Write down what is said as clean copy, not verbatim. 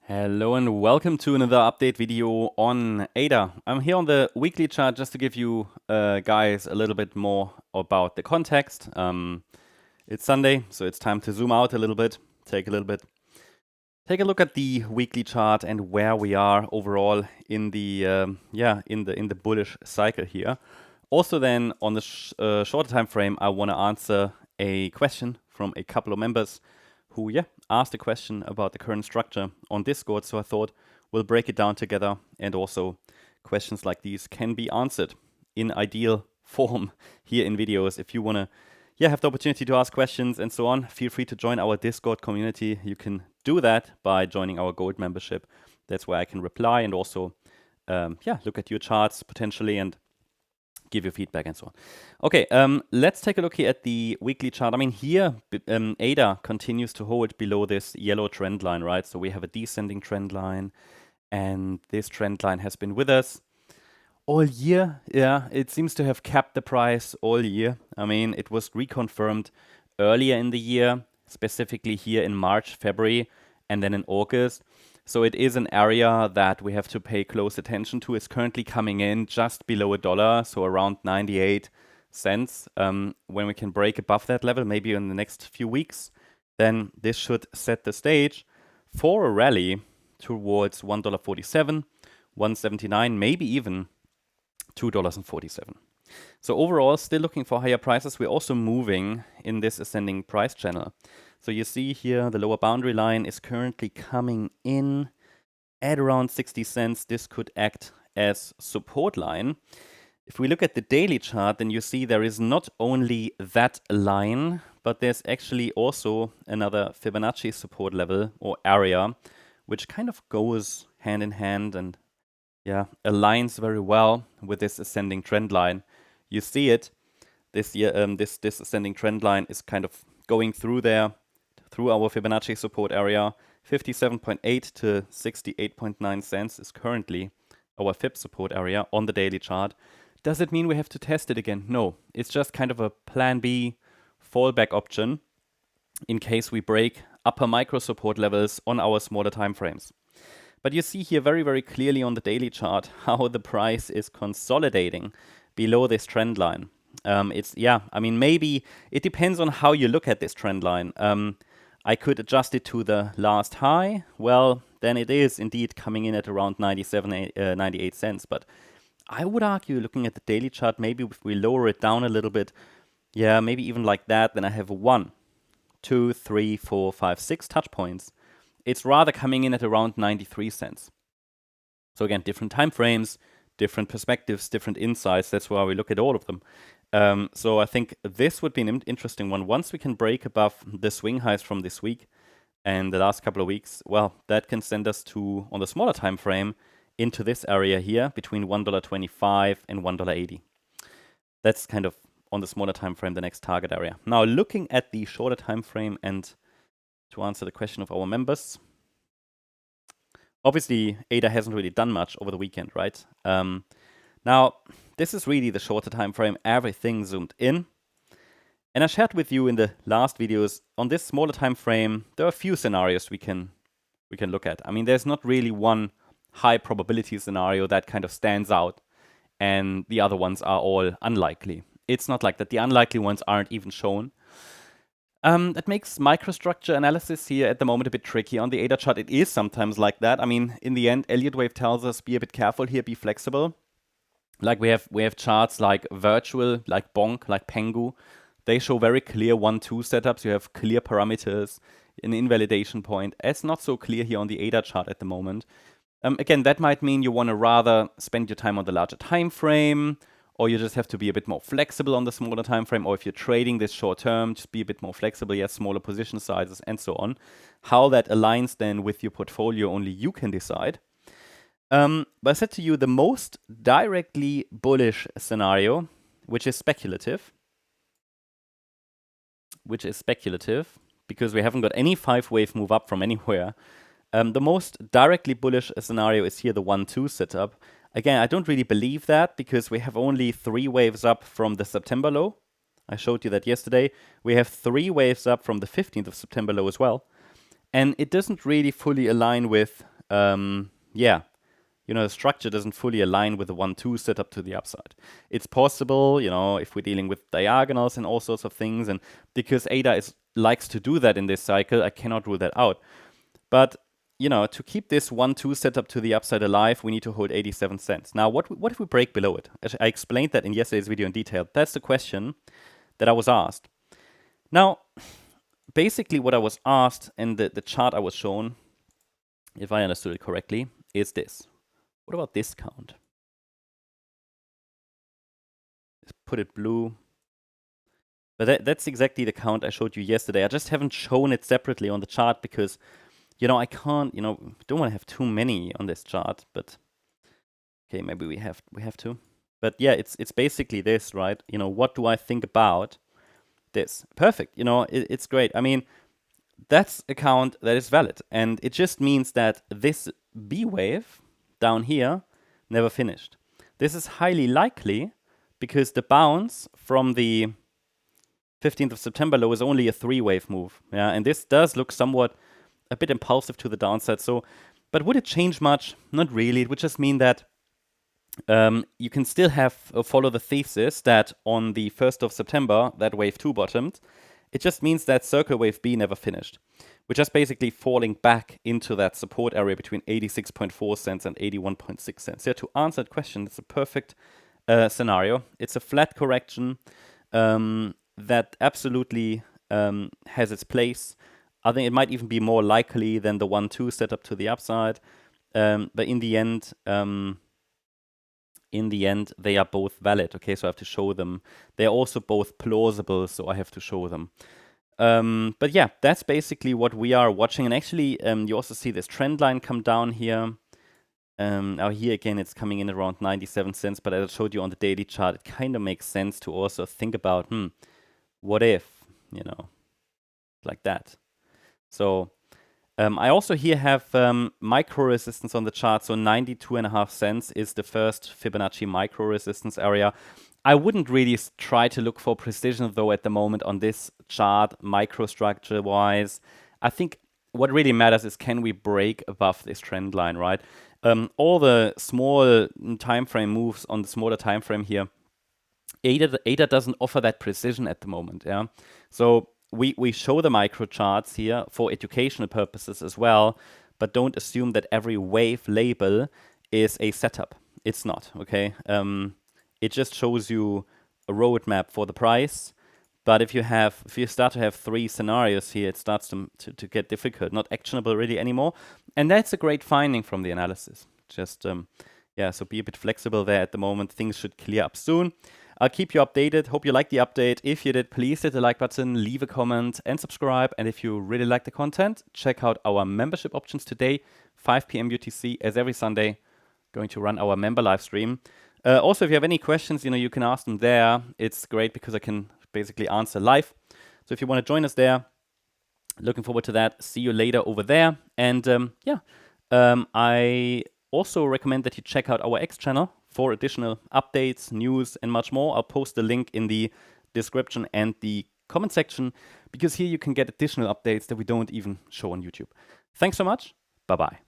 Hello and welcome to another update video on ADA. I'm here on the weekly chart just to give you guys a little bit more about the context. It's Sunday, so it's time to zoom out a little bit, take a look at the weekly chart and where we are overall in the in the bullish cycle here. Also, then on the shorter time frame, I want to answer a question from a couple of members who asked a question about the current structure on Discord. So I thought we'll break it down together, and also questions like these can be answered in ideal form here in videos. If you want to have the opportunity to ask questions and so on, feel free to join our Discord community. You can do that by joining our gold membership. That's where I can reply and also look at your charts potentially and give you feedback and so on. Okay, let's take a look here at the weekly chart. I mean, here ADA continues to hold below this yellow trend line, right? So we have a descending trend line, and this trend line has been with us all year. Yeah, it seems to have capped the price all year. I mean, it was reconfirmed earlier in the year, specifically here in March, February, and then in August. So it is an area that we have to pay close attention to. It's currently coming in just below $1, so around 98 cents. When we can break above that level, maybe in the next few weeks, then this should set the stage for a rally towards $1.47, $1.79, maybe even $2.47. So overall, still looking for higher prices. We're also moving in this ascending price channel. So you see here the lower boundary line is currently coming in at around 60 cents. This could act as support line. If we look at the daily chart, then you see there is not only that line, but there's actually also another Fibonacci support level or area, which kind of goes hand in hand and aligns very well with this ascending trend line. You see it. This ascending trend line is kind of going through there, through our Fibonacci support area. 57.8 to 68.9 cents is currently our Fib support area on the daily chart. Does it mean we have to test it again? No, it's just kind of a plan B fallback option in case we break upper micro support levels on our smaller time frames. But you see here very, very clearly on the daily chart how the price is consolidating below this trend line. I mean, maybe it depends on how you look at this trend line. I could adjust it to the last high. Well, then it is indeed coming in at around 98 cents. But I would argue, looking at the daily chart, maybe if we lower it down a little bit, maybe even like that, then I have 1, 2, 3, 4, 5, 6 touch points. It's rather coming in at around 93 cents. So again, different time frames, different perspectives, different insights. That's why we look at all of them. So I think this would be an interesting one. Once we can break above the swing highs from this week and the last couple of weeks, well, that can send us to, on the smaller time frame, into this area here between $1.25 and $1.80. That's kind of on the smaller time frame, the next target area. Now, looking at the shorter time frame and to answer the question of our members, obviously, ADA hasn't really done much over the weekend, right? Now, this is really the shorter time frame. Everything zoomed in. And I shared with you in the last videos, on this smaller time frame, there are a few scenarios we can look at. I mean, there's not really one high probability scenario that kind of stands out, and the other ones are all unlikely. It's not like that. The unlikely ones aren't even shown. That makes microstructure analysis here at the moment a bit tricky. On the ADA chart, it is sometimes like that. I mean, in the end, Elliott Wave tells us be a bit careful here, be flexible. Like we have charts like Virtual, like Bonk, like Pengu. They show very clear 1-2 setups. You have clear parameters, an invalidation point. It's not so clear here on the ADA chart at the moment. Again, that might mean you want to rather spend your time on the larger time frame, or you just have to be a bit more flexible on the smaller time frame, or if you're trading this short term, just be a bit more flexible, smaller position sizes, and so on. How that aligns then with your portfolio, only you can decide. But I said to you, the most directly bullish scenario, which is speculative, because we haven't got any 5-wave move up from anywhere. The most directly bullish scenario is here, the 1-2 setup. Again, I don't really believe that because we have only 3 waves up from the September low. I showed you that yesterday. We have 3 waves up from the 15th of September low as well. And it doesn't really fully align with yeah, the structure doesn't fully align with the 1-2 setup to the upside. It's possible, if we're dealing with diagonals and all sorts of things, and because ADA likes to do that in this cycle, I cannot rule that out. But, to keep this 1-2 setup to the upside alive, we need to hold 87 cents. Now, what if we break below it? I explained that in yesterday's video in detail. That's the question that I was asked. Now, basically what I was asked and the chart I was shown, if I understood it correctly, is this. What about this count? Let's put it blue. But that's exactly the count I showed you yesterday. I just haven't shown it separately on the chart because, I can't, don't want to have too many on this chart. But okay, maybe we have to. But yeah, it's basically this, right? What do I think about this? Perfect. It's great. I mean, that's a count that is valid, and it just means that this B wave down here never finished. This is highly likely because the bounce from the 15th of September low is only a 3-wave move. Yeah, and this does look somewhat a bit impulsive to the downside. So, but would it change much? Not really. It would just mean that you can still follow the thesis that on the 1st of September, that wave 2 bottomed. It just means that circle wave B never finished. We're just basically falling back into that support area between 86.4 cents and 81.6 cents. Yeah, to answer that question, it's a perfect scenario. It's a flat correction that absolutely has its place. I think it might even be more likely than the 1-2 setup to the upside. But in the end, they are both valid. Okay, so I have to show them. They're also both plausible, so I have to show them. But yeah, that's basically what we are watching. And actually, you also see this trend line come down here. Now here again, it's coming in around 97 cents. But as I showed you on the daily chart, it kind of makes sense to also think about, what if, like that. So I also here have micro resistance on the chart. So 92.5 cents is the first Fibonacci micro resistance area. I wouldn't really try to look for precision though at the moment on this chart, microstructure wise. I think what really matters is, can we break above this trend line, right? All the small time frame moves on the smaller time frame here, ADA doesn't offer that precision at the moment. Yeah, so we show the micro charts here for educational purposes as well, but don't assume that every wave label is a setup. It's not, okay? It just shows you a roadmap for the price. But if you start to have 3 scenarios here, it starts to get difficult, not actionable really anymore. And that's a great finding from the analysis. Just, yeah, so be a bit flexible there at the moment. Things should clear up soon. I'll keep you updated. Hope you liked the update. If you did, please hit the like button, leave a comment, and subscribe. And if you really like the content, check out our membership options today, 5 p.m. UTC, as every Sunday, going to run our member live stream. Also, if you have any questions, you can ask them there. It's great because I can basically answer live. So if you want to join us there, looking forward to that. See you later over there. And I also recommend that you check out our X channel for additional updates, news, and much more. I'll post the link in the description and the comment section, because here you can get additional updates that we don't even show on YouTube. Thanks so much. Bye-bye.